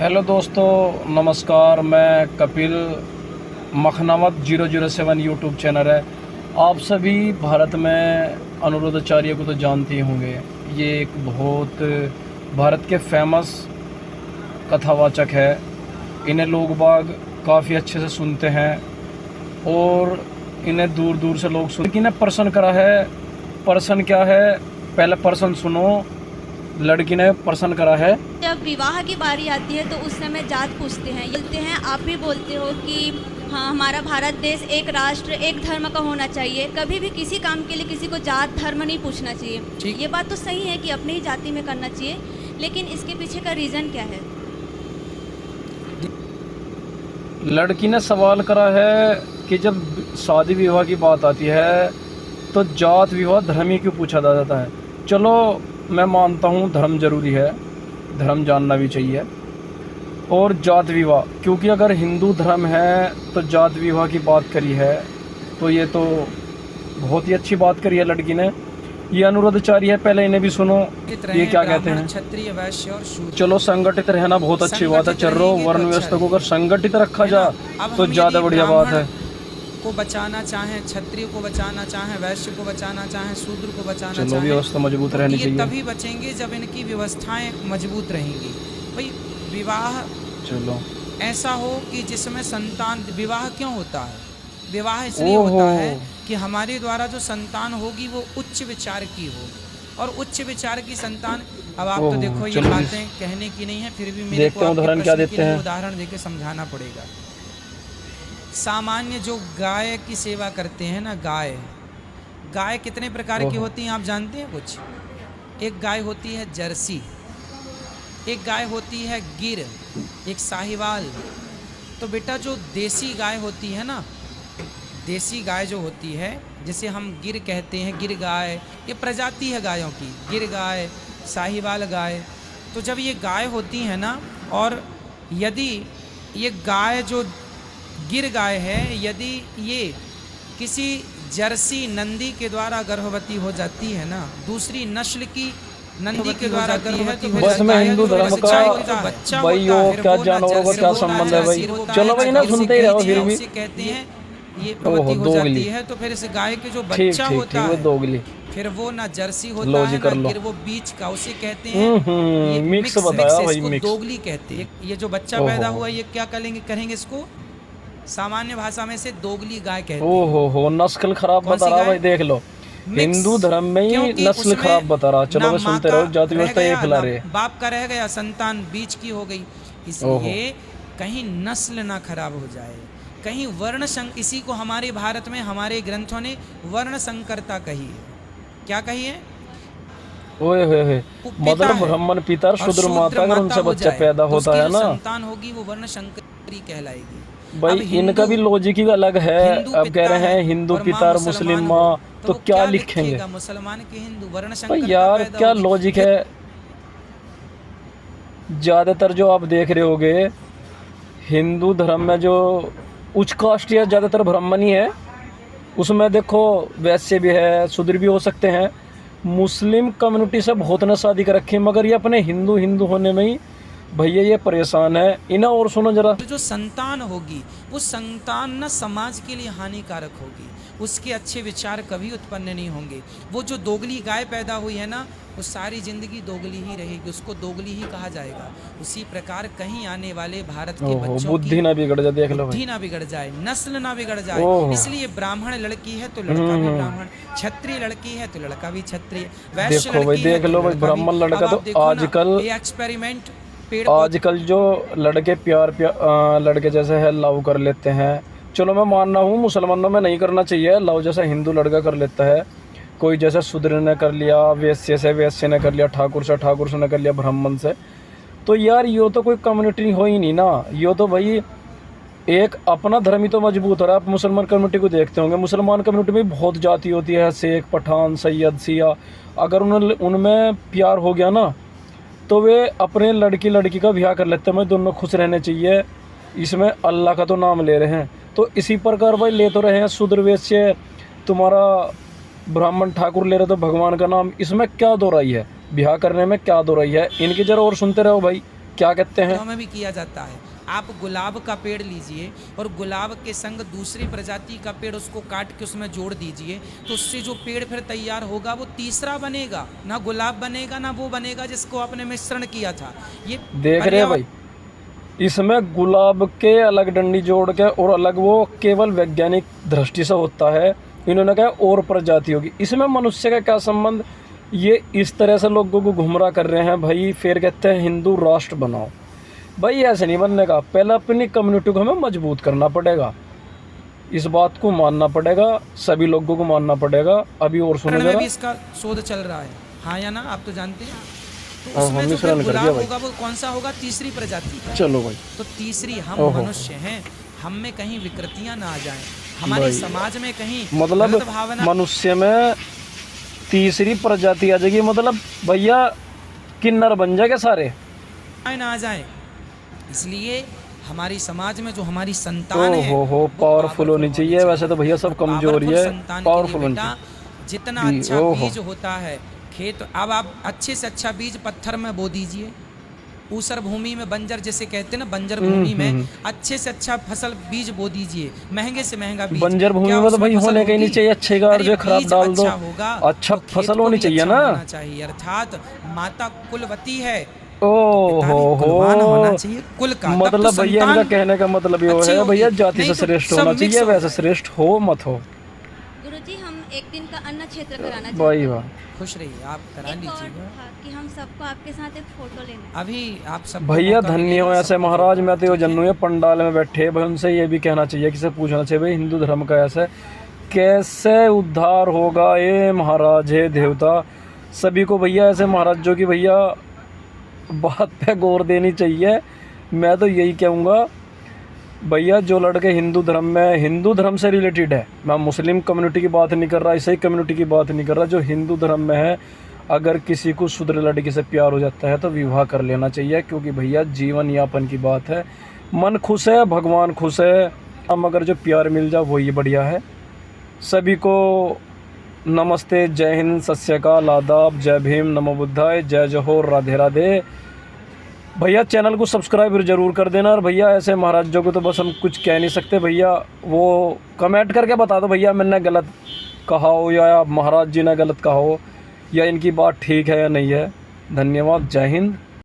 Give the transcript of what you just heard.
Hello दोस्तों, नमस्कार। मैं कपिल, मखनावत 007 यूट्यूब चैनल है। आप सभी भारत में अनुरुद्धाचार्य को तो जानते ही होंगे। ये एक बहुत भारत के फेमस कथावाचक है। इन्हें लोग बाग काफ़ी अच्छे से सुनते हैं और इन्हें दूर दूर से लोग सुन। इन्हें प्रश्न करा है। प्रश्न क्या है, पहले प्रश्न सुनो। लड़की ने प्रश्न करा है, जब विवाह की बारी आती है तो उस समय जात पूछते हैं। बोलते हैं, आप भी बोलते हो कि हाँ, हमारा भारत देश एक राष्ट्र एक धर्म का होना चाहिए। कभी भी किसी काम के लिए किसी को जात धर्म नहीं पूछना चाहिए। ये बात तो सही है कि अपनी ही जाति में करना चाहिए, लेकिन इसके पीछे का रीज़न क्या है? लड़की ने सवाल करा है कि जब शादी विवाह की बात आती है तो जात विवाह धर्म ही क्यों पूछा जाता है। चलो, मैं मानता हूँ धर्म ज़रूरी है, धर्म जानना भी चाहिए। और जात विवाह, क्योंकि अगर हिंदू धर्म है तो जात विवाह की बात करी है, तो ये तो बहुत ही अच्छी बात करी है लड़की ने। ये अनुरुद्धाचार्य है, पहले इन्हें भी सुनो ये क्या कहते हैं। क्षत्रिय, वैश्य और शूद्र। चलो, संगठित रहना बहुत अच्छी बात है। चलो, वर्ण व्यवस्था को अगर संगठित रखा जा तो ज़्यादा बढ़िया बात है। को बचाना चाहें, क्षत्रिय को बचाना चाहें, वैश्य को बचाना चाहें, शूद्र को बचाना चलो, चाहें, व्यवस्था मजबूत रहनी चाहिए। तभी बचेंगे जब इनकी व्यवस्थाएं मजबूत रहेंगी। भाई, विवाह चलो ऐसा हो कि जिसमें संतान। विवाह क्यों होता है? विवाह इसलिए होता है कि हमारे द्वारा जो संतान होगी वो उच्च विचार की हो, और उच्च विचार की संतान। अब आप तो देखो, ये बातें कहने की नहीं है, फिर भी मेरे को उदाहरण क्या देते हैं। उदाहरण देके समझाना पड़ेगा। सामान्य जो गाय की सेवा करते हैं ना, गाय कितने प्रकार की होती हैं आप जानते हैं कुछ? एक गाय होती है जर्सी, एक गाय होती है गिर, एक साहिवाल। तो बेटा, जो देसी गाय होती है ना, देसी गाय जो होती है, जिसे हम गिर कहते हैं, गिर गाय, ये प्रजाति है गायों की, गिर गाय, साहिवाल गाय। तो जब ये गाय होती है ना, और यदि ये गाय जो गिर गाय है, यदि ये किसी जर्सी नंदी के द्वारा गर्भवती हो जाती है ना, दूसरी नस्ल की नंदी के द्वारा गर्भवती हो बस मैं हिंदू धर्म का भाई, यो क्या जानवरों का क्या संबंध है भाई। चलो भाई, ना सुनते ही रहो। फिर भी कहते हैं ये प्रवृत्ति हो जाती है, तो फिर इस गाय के जो बच्चा होता है, दोगली, फिर वो ना जर्सी होता है ना गिर, वो बीच का, उसे कहते हैं ये मिक्स बताया भाई, मिक्स, दोगली कहते हैं। ये जो बच्चा पैदा हुआ, ये क्या करेंगे इसको? सामान्य भाषा में से दोगली गाय कहते हैं। हो नस्ल खराब बता रहा भाई, देख लो। हिंदू धर्म में ही नस्ल खराब बता रहा। चलो, मैं सुनते रहो। जाति व्यवस्था ये फैला रहे। बाप का रह गया, संतान बीच की हो गई। इसलिए कहीं नस्ल ना खराब हो जाए, कहीं वर्ण इसी को हमारे भारत में हमारे ग्रंथों ने वर्ण संकरता कही है। क्या कही है? ओए मदर ब्राह्मण पिता शूद्र माता, अगर उनसे बच्चा पैदा होता है ना, संतान होगी वो वर्ण संकरी कहलाएगी। भाई, इनका भी लॉजिक ही अलग है। अब कह रहे हैं हिंदू पिता और मुस्लिम माँ, तो क्या लिखेंगे? मुसलमान के हिंदू वर्ण भाई यार, क्या लॉजिक है। ज्यादातर जो आप देख रहे होगे हिंदू धर्म में, जो उच्च कास्ट या ज्यादातर ब्राह्मण ही है, उसमें देखो वैश्य भी है, शूद्र भी हो सकते हैं। मुस्लिम कम्युनिटी से बहुत ने शादी कर रखी है, मगर ये अपने हिंदू होने में ही भैया ये परेशान है। इन्हें और सुनो जरा। जो संतान होगी वो संतान न समाज के लिए हानिकारक होगी, उसके अच्छे विचार कभी उत्पन्न नहीं होंगे। वो जो दोगली गाय पैदा हुई है ना, वो सारी जिंदगी दोगली ही रहेगी, उसको दोगली ही कहा जाएगा। उसी प्रकार कहीं आने वाले भारत के बच्चों बुद्धि ना बिगड़ जाए, देख लो, बुद्धि ना बिगड़ जाए, नस्ल ना बिगड़ जाए। इसलिए ब्राह्मण लड़की है तो लड़का भी ब्राह्मण, क्षत्रिय लड़की है तो लड़का भी क्षत्रिय, वैश्य लड़की है तो ब्राह्मण लड़का। तो आजकल एक्सपेरिमेंट, आजकल जो लड़के लड़के जैसे है लव कर लेते हैं। चलो, मैं मान रहा हूँ मुसलमानों में नहीं करना चाहिए लव, जैसा हिंदू लड़का कर लेता है। कोई जैसे शूद्र ने कर लिया, वैश्य से वैश्य ने कर लिया, ठाकुर से ने कर लिया, ब्राह्मण से। तो यार, यो तो कोई कम्युनिटी हो ही नहीं ना। यो तो भाई एक अपना धर्म ही तो मजबूत हो रहा है। आप मुसलमान कम्युनिटी को देखते होंगे, मुसलमान कम्युनिटी में बहुत जाति होती है, शेख, पठान, सैयद, सिया। अगर उनमें प्यार हो गया ना, तो वे अपने लड़की का ब्याह कर लेते हैं। दोनों खुश रहने चाहिए। इसमें अल्लाह का तो नाम ले रहे हैं, तो इसी प्रकार भाई ले तो रहे हैं। शूद्र, वैश्य, तुम्हारा ब्राह्मण, ठाकुर ले रहे तो भगवान का नाम। इसमें क्या दो राई है? ब्याह करने में क्या दो राई है? इनकी जरा और सुनते रहो भाई। क्या कहते हैं? गाँव में भी किया जाता है। आप गुलाब का पेड़ लीजिए और गुलाब के संग दूसरी प्रजाति का पेड़ उसको काट के उसमें जोड़ दीजिए, तो उससे जो पेड़ फिर तैयार होगा वो तीसरा बनेगा, ना गुलाब बनेगा ना वो बनेगा जिसको आपने मिश्रण किया था। ये देख रहे हैं भाई, इसमें गुलाब के अलग डंडी जोड़ के और अलग, वो केवल वैज्ञानिक दृष्टि से होता है। इन्होंने कहा और प्रजाति होगी, इसमें मनुष्य का क्या संबंध? ये इस तरह से लोगों को गुमराह कर रहे हैं भाई। फिर कहते हैं हिंदू राष्ट्र बनाओ। भाई ऐसे नहीं बनने का, पहले अपनी कम्युनिटी को हमें मजबूत करना पड़ेगा, इस बात को मानना पड़ेगा, सभी लोगों को मानना पड़ेगा। अभी और सुनो में जरा, भी इसका शोध चल रहा है, हाँ या ना, आप तो जानते हैं। तो हाँ, उसमें हम जो मिश्रण फिर कर दिया गुलाब भाई। होगा वो कौन सा होगा? तीसरी प्रजाति का। चलो भाई, तो तीसरी हम ओहो। मनुष्य हैं, हम में कहीं विकृतियां ना आ जाएं, हमारे भाई, समाज में कहीं मतलब गलत भावना मनुष्य में तीसरी प्रजाति आ जाएगी, मतलब भैया किन्नर बन जाएगा सारे। ना आ जाए। इसलिए हमारी समाज में जो हमारी संतान है हो वो पावरफुल होनी चाहिए। वैसे तो भैया सब कमजोर ही है, संतान के पावरफुल लिए होनी बेटा चाहिए। जितना अच्छा ओहो। बीज होता है खेत, अब आप अच्छे से अच्छा बीज पत्थर में बो दीजिए, ऊसर भूमि में, बंजर जिसे कहते हैं ना, बंजर भूमि में अच्छे से अच्छा फसल बीज बो दीजिए, महंगे से महंगा बीज। बंजर भूमि क्या में तो उसमें भाई फसल होने का ही नहीं होगी? चाहिए, अच्छे का अरे जो खराब बीज डाल दो, अच्छा होगा अच्छा तो खेत फसल को होनी भी चाहिए अच्छा ना। होना चाहिए, अर्थात माता कुलवती है, ओ पिता भी कुलवान होना चाहिए, कुल का। तब तो मतलब भैया इनका संतान कहने का मतलब ये अच्छी है भैया होगी। जाति नहीं से तो श्रेष्ठ सब होना मिक्स चाहिए, हो वैसे जाए। श्रेष्ठ हो मत हो। गुरुजी हम एक दिन का अन्न क्षेत्र कराना चाहते भाई हैं। वाह, खुश रहिए, आप करा एक और लीजिएगा। था कि हम सबको आपके साथ एक फोटो लेना है। अभी आप सब भैया धन्य हो ऐसे महाराज। मैं तो ये जन्नू है पंडाल में बैठे भाई, उनसे ये भी कहना चाहिए, किसे पूछना चाहिए भाई हिंदू धर्म का ऐसे कैसे उद्धार होगा ये महाराज है देवता। सभी को भैया ऐसे महाराजों की भैया बात पे गौर देनी चाहिए। मैं तो यही कहूँगा भैया, जो लड़के हिंदू धर्म में, हिंदू धर्म से रिलेटेड है, मैं मुस्लिम कम्युनिटी की बात नहीं कर रहा, ईसाई कम्युनिटी की बात नहीं कर रहा, जो हिंदू धर्म में है, अगर किसी को शुद्र लड़की से प्यार हो जाता है तो विवाह कर लेना चाहिए, क्योंकि भैया जीवन यापन की बात है। मन खुश है, भगवान खुश है, हम अगर जो प्यार मिल जाए वही बढ़िया है। सभी को नमस्ते, जय हिंद, सत श्री अकाल, आदाब, जय भीम, नमो बुद्धाय, जय जोहर, राधे राधे। भैया चैनल को सब्सक्राइब जरूर कर देना। और भैया ऐसे महाराजों को तो बस हम कुछ कह नहीं सकते भैया, वो कमेंट करके बता दो भैया मैंने गलत कहा हो या महाराज जी ने गलत कहा हो, या इनकी बात ठीक है या नहीं है। धन्यवाद, जय हिंद।